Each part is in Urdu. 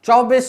24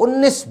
19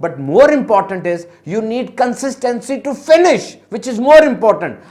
but more important is you need consistency to finish, which is more important.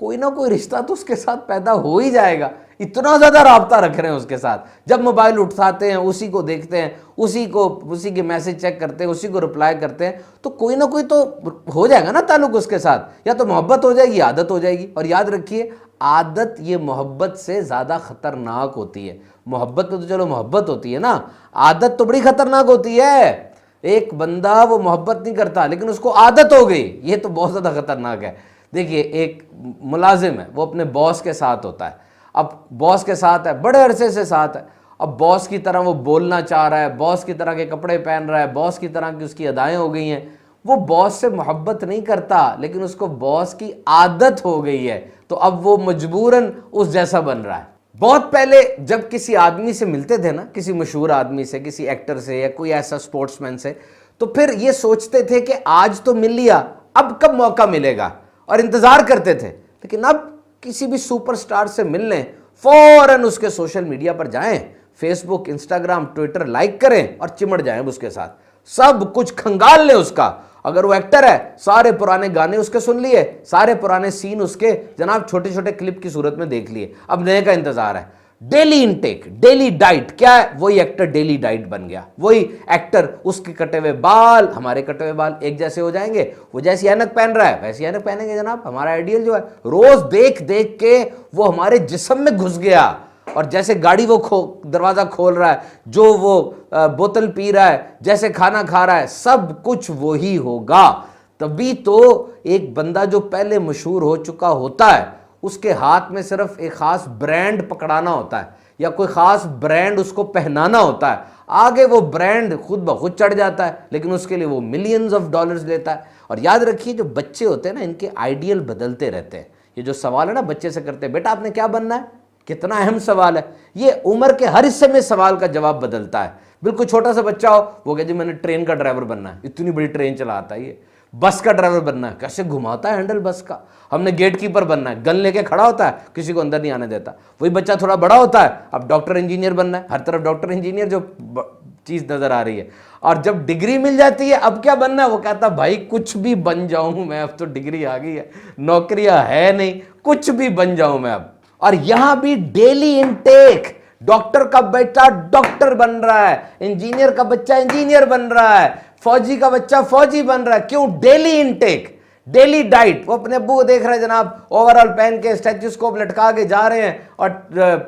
کوئی نہ کوئی رشتہ تو اس کے ساتھ پیدا ہو ہی جائے گا. اتنا زیادہ رابطہ رکھ رہے ہیں اس کے ساتھ. جب موبائل اٹھاتے ہیں اسی کو دیکھتے ہیں, اسی کے میسج چیک کرتے ہیں, اسی کو رپلائی کرتے ہیں, تو کوئی نہ کوئی تو ہو جائے گا نا تعلق اس کے ساتھ. یا تو محبت ہو جائے گی, عادت ہو جائے گی. اور یاد رکھیے عادت یہ محبت سے زیادہ خطرناک ہوتی ہے. محبت میں تو چلو محبت ہوتی ہے نا, عادت تو بڑی خطرناک ہوتی ہے. ایک بندہ وہ محبت نہیں کرتا لیکن اس کو عادت ہو گئی, یہ تو بہت زیادہ خطرناک ہے. دیکھیے ایک ملازم ہے, وہ اپنے باس کے ساتھ ہوتا ہے. اب باس کے ساتھ ہے, بڑے عرصے سے ساتھ ہے. اب باس کی طرح وہ بولنا چاہ رہا ہے, باس کی طرح کے کپڑے پہن رہا ہے, باس کی طرح کی اس کی ادائیں ہو گئی ہیں. وہ باس سے محبت نہیں کرتا لیکن اس کو باس کی عادت ہو گئی ہے, تو اب وہ مجبوراً اس جیسا بن رہا ہے. بہت پہلے جب کسی آدمی سے ملتے تھے نا, کسی مشہور آدمی سے, کسی ایکٹر سے یا کوئی ایسا سپورٹس مین سے, تو پھر یہ سوچتے تھے کہ آج تو مل لیا, اب کب موقع ملے گا, اور انتظار کرتے تھے. لیکن اب کسی بھی سپر سٹار سے مل لیں, فوراً اس کے سوشل میڈیا پر جائیں, فیس بک, انسٹاگرام, ٹویٹر لائک کریں اور چمڑ جائیں اس کے ساتھ, سب کچھ کھنگال لیں اس کا. اگر وہ ایکٹر ہے, سارے پرانے گانے اس کے سن لیے, سارے پرانے سین اس کے جناب چھوٹے چھوٹے کلپ کی صورت میں دیکھ لیے. اب نئے کا انتظار ہے. ڈیلی انٹیک, ڈیلی ڈائٹ کیا ہے, وہی ایکٹر ڈیلی ڈائٹ بن گیا. وہی ایکٹر, اس کے کٹے ہوئے بال, ہمارے کٹے ہوئے بال ایک جیسے ہو جائیں گے. وہ جیسی اینک پہن رہا ہے ویسی اینک پہنیں گے جناب. ہمارا آئیڈیل جو ہے, روز دیکھ دیکھ کے وہ ہمارے جسم میں گھس گیا. اور جیسے گاڑی وہ دروازہ کھول رہا ہے, جو وہ بوتل پی رہا ہے, جیسے کھانا کھا رہا ہے, سب کچھ وہی ہوگا. تبھی تو ایک بندہ جو پہلے مشہور ہو چکا ہوتا ہے, اس کے ہاتھ میں صرف ایک خاص برانڈ پکڑانا ہوتا ہے یا کوئی خاص برانڈ اس کو پہنانا ہوتا ہے, آگے وہ برانڈ خود بخود چڑھ جاتا ہے. لیکن اس کے لیے وہ ملینز آف ڈالرز لیتا ہے. اور یاد رکھیے جو بچے ہوتے ہیں نا, ان کے آئیڈیل بدلتے رہتے ہیں. یہ جو سوال ہے نا بچے سے کرتے ہیں, بیٹا آپ نے کیا بننا ہے, کتنا اہم سوال ہے. یہ عمر کے ہر حصے میں سوال کا جواب بدلتا ہے. بالکل چھوٹا سا بچہ ہو, وہ کہے جی میں نے ٹرین کا ڈرائیور بننا ہے, اتنی بڑی ٹرین چلاتا ہے. یہ بس کا ڈرائیور بننا ہے, کیسے گھماتا ہے ہینڈل بس کا. ہم نے گیٹ کیپر بننا ہے, گن لے کے کھڑا ہوتا ہے, کسی کو اندر نہیں آنے دیتا. وہی بچہ تھوڑا بڑا ہوتا ہے, اب ڈاکٹر انجینئر بننا ہے, ہر طرف ڈاکٹر انجینئر جو چیز نظر آ رہی ہے. اور جب ڈگری مل جاتی ہے, اب کیا بننا ہے, وہ کہتا بھائی کچھ بھی بن جاؤں میں, اب تو ڈگری آ گئی ہے, نوکریاں ہے نہیں, کچھ بھی بن جاؤں میں اب. اور یہاں بھی ڈیلی انٹیک, ڈاکٹر کا بیٹا ڈاکٹر بن رہا ہے, انجینئر کا بچہ انجینئر بن رہا ہے, فوجی کا بچہ فوجی بن رہا ہے. کیوں؟ Daily intake, daily diet. وہ اپنے ابو کو دیکھ رہے ہیں جناب, اوور آل پہن کے اسٹیتھوسکوپ لٹکا کے جا رہے ہیں اور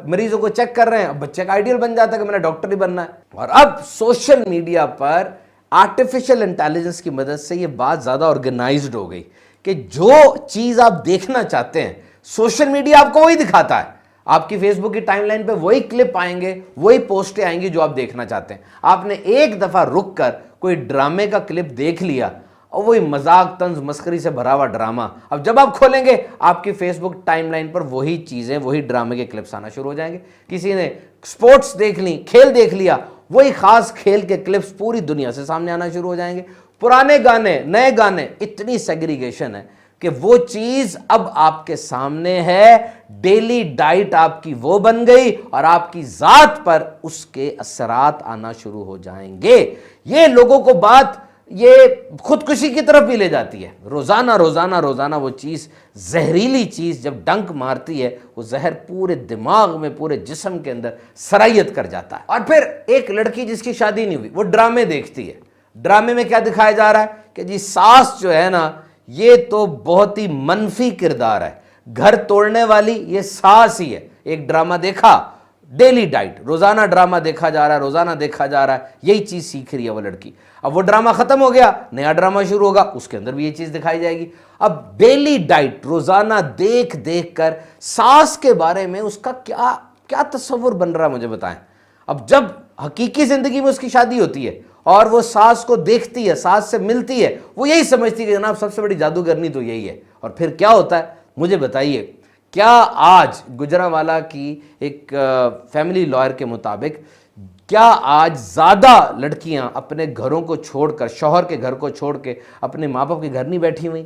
مریضوں کو چیک کر رہے ہیں. اب بچے کا آئیڈیل بن جاتا ہے کہ میں نے ڈاکٹر ہی بننا ہے. اور اب سوشل میڈیا پر آرٹیفیشل انٹیلیجنس کی مدد سے یہ بات زیادہ آرگنائزڈ ہو گئی کہ جو چیز آپ دیکھنا چاہتے ہیں سوشل میڈیا آپ کو وہی دکھاتا ہے. آپ کی فیس بک کی ٹائم لائن پہ وہی کلپ آئیں گے, وہی پوسٹیں آئیں گی جو آپ دیکھنا چاہتے ہیں. آپ نے ایک دفعہ رک کر کوئی ڈرامے کا کلپ دیکھ لیا, اور وہی مذاق طنز مسخری سے بھرا ہوا ڈرامہ, اب جب آپ کھولیں گے آپ کی فیس بک ٹائم لائن پر وہی چیزیں, وہی ڈرامے کے کلپس آنا شروع ہو جائیں گے. کسی نے سپورٹس دیکھ لی, کھیل دیکھ لیا, وہی خاص کھیل کے کلپس پوری دنیا سے سامنے آنا شروع ہو جائیں گے. پرانے گانے, نئے گانے, اتنی سیگریگیشن ہے کہ وہ چیز اب آپ کے سامنے ہے. ڈیلی ڈائٹ آپ کی وہ بن گئی اور آپ کی ذات پر اس کے اثرات آنا شروع ہو جائیں گے. یہ لوگوں کو بات یہ خودکشی کی طرف بھی لے جاتی ہے. روزانہ روزانہ روزانہ وہ چیز, زہریلی چیز جب ڈنک مارتی ہے, وہ زہر پورے دماغ میں, پورے جسم کے اندر سرائیت کر جاتا ہے. اور پھر ایک لڑکی جس کی شادی نہیں ہوئی, وہ ڈرامے دیکھتی ہے. ڈرامے میں کیا دکھایا جا رہا ہے کہ جی ساس جو ہے نا, یہ تو بہت ہی منفی کردار ہے, گھر توڑنے والی یہ ساس ہی ہے. ایک ڈرامہ دیکھا, ڈیلی ڈائٹ, روزانہ ڈرامہ دیکھا جا رہا ہے, روزانہ دیکھا جا رہا ہے, یہی چیز سیکھ رہی ہے وہ لڑکی. اب وہ ڈرامہ ختم ہو گیا, نیا ڈرامہ شروع ہوگا, اس کے اندر بھی یہ چیز دکھائی جائے گی. اب ڈیلی ڈائٹ, روزانہ دیکھ دیکھ کر ساس کے بارے میں اس کا کیا تصور بن رہا ہے مجھے بتائیں. اب جب حقیقی زندگی میں اس کی شادی ہوتی ہے اور وہ ساس کو دیکھتی ہے, ساس سے ملتی ہے, وہ یہی سمجھتی ہے کہ جناب سب سے بڑی جادوگرنی تو یہی ہے. اور پھر کیا ہوتا ہے مجھے بتائیے. کیا آج گجرانوالہ کی ایک فیملی لائر کے مطابق کیا آج زیادہ لڑکیاں اپنے گھروں کو چھوڑ کر, شوہر کے گھر کو چھوڑ کے اپنے ماں باپ کے گھر نہیں بیٹھی ہوئی؟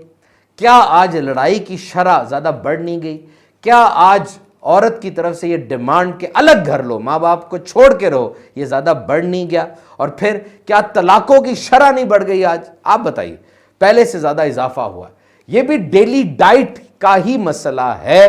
کیا آج لڑائی کی شرح زیادہ بڑھ نہیں گئی؟ کیا آج عورت کی طرف سے یہ ڈیمانڈ کہ الگ گھر لو, ماں باپ کو چھوڑ کے رہو, یہ زیادہ بڑھ نہیں گیا؟ اور پھر کیا طلاقوں کی شرح نہیں بڑھ گئی آج؟ آپ بتائیے, پہلے سے زیادہ اضافہ ہوا. یہ بھی ڈیلی ڈائٹ کا ہی مسئلہ ہے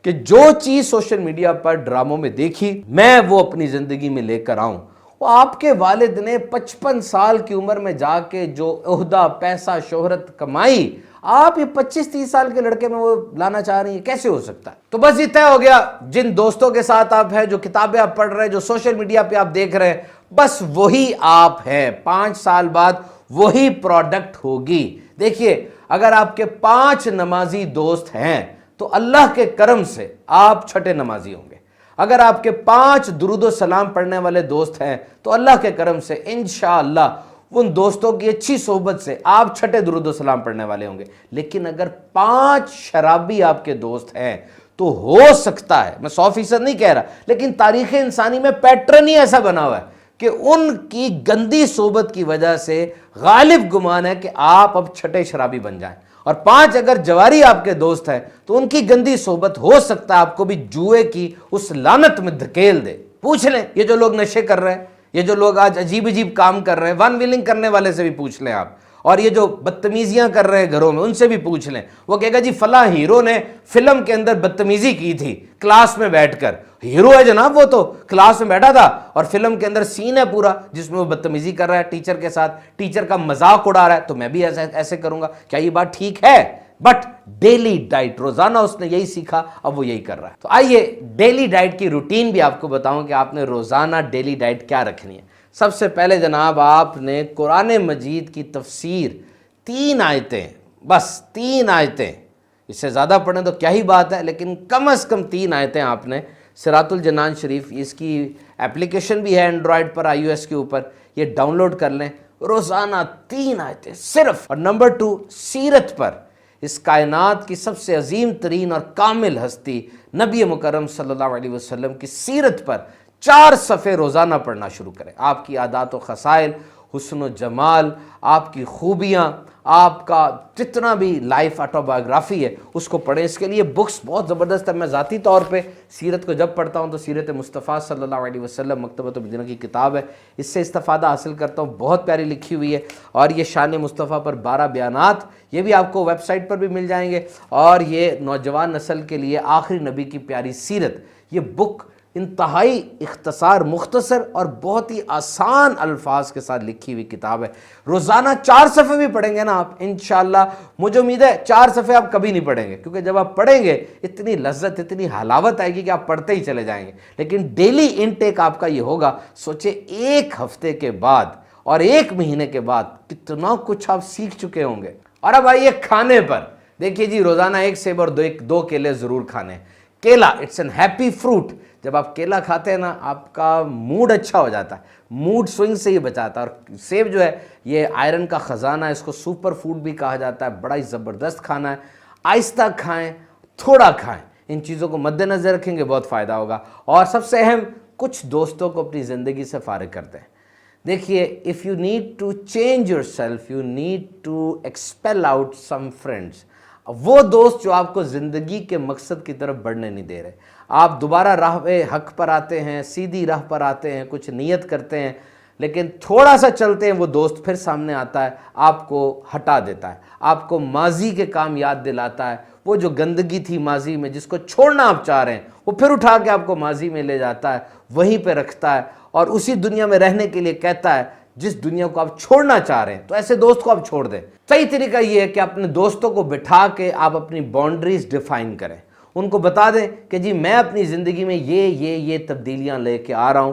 کہ جو چیز سوشل میڈیا پر ڈراموں میں دیکھی میں وہ اپنی زندگی میں لے کر آؤں۔ وہ آپ کے والد نے 55 سال کی عمر میں جا کے جو عہدہ، پیسہ، شہرت کمائی، آپ یہ 25-30 سال کے لڑکے میں وہ لانا چاہ رہی ہیں، کیسے ہو سکتا ہے؟ تو بس یہ طے ہو گیا، جن دوستوں کے ساتھ آپ ہیں، جو کتابیں آپ پڑھ رہے ہیں، جو سوشل میڈیا پہ آپ دیکھ رہے ہیں، بس وہی آپ ہیں۔ 5 سال بعد وہی پروڈکٹ ہوگی۔ دیکھیے، اگر آپ کے 5 نمازی دوست ہیں تو اللہ کے کرم سے آپ چھٹے نمازی ہوں گے۔ اگر آپ کے 5 درود و سلام پڑھنے والے دوست ہیں تو اللہ کے کرم سے انشاءاللہ ان دوستوں کی اچھی صحبت سے آپ چھٹے درود و سلام پڑھنے والے ہوں گے۔ لیکن اگر 5 شرابی آپ کے دوست ہیں تو ہو سکتا ہے، میں 100% نہیں کہہ رہا، لیکن تاریخ انسانی میں پیٹرن ہی ایسا بنا ہوا ہے کہ ان کی گندی صحبت کی وجہ سے غالب گمان ہے کہ آپ اب چھٹے شرابی بن جائیں، اور 5 اگر جواری آپ کے دوست ہیں تو ان کی گندی صحبت ہو سکتا ہے آپ کو بھی جوئے کی اس لعنت میں دھکیل دے۔ پوچھ لیں، یہ جو لوگ نشے کر رہے ہیں، یہ جو لوگ آج عجیب عجیب کام کر رہے ہیں، ون ویلنگ کرنے والے سے بھی پوچھ لیں آپ، اور یہ جو بدتمیزیاں کر رہے ہیں گھروں میں، ان سے بھی پوچھ لیں۔ وہ کہے گا جی فلاں ہیرو نے فلم کے اندر بدتمیزی کی تھی کلاس میں بیٹھ کر۔ ہیرو ہے جناب، وہ تو کلاس میں بیٹھا تھا اور فلم کے اندر سین ہے پورا جس میں وہ بدتمیزی کر رہا ہے ٹیچر کے ساتھ، ٹیچر کا مذاق اڑا رہا ہے، تو میں بھی ایسے کروں گا۔ کیا یہ بات ٹھیک ہے؟ بٹ ڈیلی ڈائٹ، روزانہ اس نے یہی سیکھا، اب وہ یہی کر رہا ہے۔ تو آئیے ڈیلی ڈائٹ کی روٹین بھی آپ کو بتاؤں کہ آپ نے روزانہ ڈیلی ڈائٹ کیا رکھنی ہے۔ سب سے پہلے جناب آپ نے قرآن مجید کی تفسیر 3 آیتیں، بس 3 آیتیں، اس سے زیادہ پڑھیں تو کیا ہی بات ہے، لیکن کم از کم 3 آیتیں آپ نے صراط الجنان شریف، اس کی اپلیکیشن بھی ہے اینڈرائڈ پر، آئی او ایس کے اوپر، یہ ڈاؤن لوڈ کر لیں۔ روزانہ 3 آیتیں صرف۔ اور نمبر 2، سیرت پر، اس کائنات کی سب سے عظیم ترین اور کامل ہستی نبی مکرم صلی اللہ علیہ وسلم کی سیرت پر 4 صفحے روزانہ پڑھنا شروع کریں۔ آپ کی عادات و خصائل، حسن و جمال، آپ کی خوبیاں، آپ کا جتنا بھی لائف آٹوبایوگرافی ہے اس کو پڑھیں۔ اس کے لیے بکس بہت زبردست ہے۔ میں ذاتی طور پہ سیرت کو جب پڑھتا ہوں تو سیرت مصطفیٰ صلی اللہ علیہ وسلم مکتبۃ المدینہ کی کتاب ہے، اس سے استفادہ حاصل کرتا ہوں، بہت پیاری لکھی ہوئی ہے۔ اور یہ شان مصطفیٰ پر 12 بیانات، یہ بھی آپ کو ویب سائٹ پر بھی مل جائیں گے۔ اور یہ نوجوان نسل کے لیے آخری نبی کی پیاری سیرت، یہ بک انتہائی اختصار، مختصر اور بہت ہی آسان الفاظ کے ساتھ لکھی ہوئی کتاب ہے۔ روزانہ 4 صفحے بھی پڑھیں گے نا آپ، انشاءاللہ مجھے امید ہے 4 صفحے آپ کبھی نہیں پڑھیں گے، کیونکہ جب آپ پڑھیں گے اتنی لذت، اتنی حلاوت آئے گی کہ آپ پڑھتے ہی چلے جائیں گے۔ لیکن ڈیلی انٹیک آپ کا یہ ہوگا، سوچے 1 ہفتے کے بعد اور 1 مہینے کے بعد کتنا کچھ آپ سیکھ چکے ہوں گے۔ اور اب آئیے کھانے پر۔ دیکھیے جی، روزانہ 1 سیب اور 2 کیلے ضرور کھانے۔ کیلا اٹس این ہیپی فروٹ۔ جب آپ کیلا کھاتے ہیں نا، آپ کا موڈ اچھا ہو جاتا ہے، موڈ سوئنگ سے ہی بچاتا ہے۔ اور سیب جو ہے یہ آئرن کا خزانہ ہے، اس کو سپر فوڈ بھی کہا جاتا ہے، بڑا ہی زبردست کھانا ہے۔ آہستہ کھائیں، تھوڑا کھائیں، ان چیزوں کو مد نظر رکھیں گے، بہت فائدہ ہوگا۔ اور سب سے اہم، کچھ دوستوں کو اپنی زندگی سے فارغ کر دیں۔ دیکھیے، if you need to change yourself, you need to expel out some friends۔ وہ دوست جو آپ کو زندگی کے مقصد کی طرف بڑھنے نہیں دے رہے۔ آپ دوبارہ راہ حق پر آتے ہیں، سیدھی راہ پر آتے ہیں، کچھ نیت کرتے ہیں، لیکن تھوڑا سا چلتے ہیں وہ دوست پھر سامنے آتا ہے، آپ کو ہٹا دیتا ہے، آپ کو ماضی کے کام یاد دلاتا ہے۔ وہ جو گندگی تھی ماضی میں، جس کو چھوڑنا آپ چاہ رہے ہیں، وہ پھر اٹھا کے آپ کو ماضی میں لے جاتا ہے، وہیں پہ رکھتا ہے، اور اسی دنیا میں رہنے کے لیے کہتا ہے جس دنیا کو آپ چھوڑنا چاہ رہے ہیں۔ تو ایسے دوست کو آپ چھوڑ دیں۔ صحیح طریقہ یہ ہے کہ اپنے دوستوں کو بٹھا کے آپ اپنی باؤنڈریز ڈیفائن کریں، ان کو بتا دیں کہ جی میں اپنی زندگی میں یہ تبدیلیاں لے کے آ رہا ہوں۔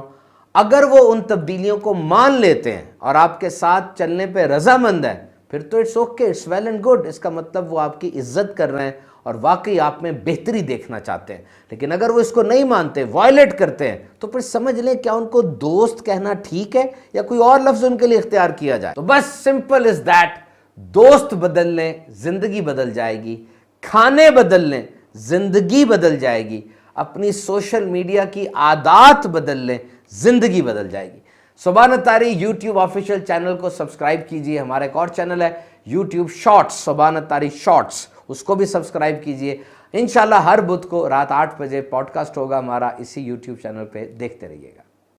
اگر وہ ان تبدیلیوں کو مان لیتے ہیں اور آپ کے ساتھ چلنے پہ رضامند ہے، پھر تو it's okay, it's well and good. اس کا مطلب وہ آپ کی عزت کر رہے ہیں اور واقعی آپ میں بہتری دیکھنا چاہتے ہیں۔ لیکن اگر وہ اس کو نہیں مانتے، وائلیٹ کرتے ہیں، تو پھر سمجھ لیں کیا ان کو دوست کہنا ٹھیک ہے یا کوئی اور لفظ ان کے لیے اختیار کیا جائے۔ تو بس سمپل از دیٹ، دوست بدل لیں، زندگی بدل جائے گی۔ کھانے بدل لیں، زندگی بدل جائے گی۔ اپنی سوشل میڈیا کی عادات بدل لیں، زندگی بدل جائے گی۔ سبحان الطاری یوٹیوب آفیشیل چینل کو سبسکرائب کیجئے۔ ہمارا ایک اور چینل ہے یوٹیوب شارٹس، سبحان الطاری شارٹس، اس کو بھی سبسکرائب کیجئے۔ انشاءاللہ ہر بدھ کو رات 8 بجے پوڈ کاسٹ ہوگا ہمارا، اسی یوٹیوب چینل پہ دیکھتے رہیے گا۔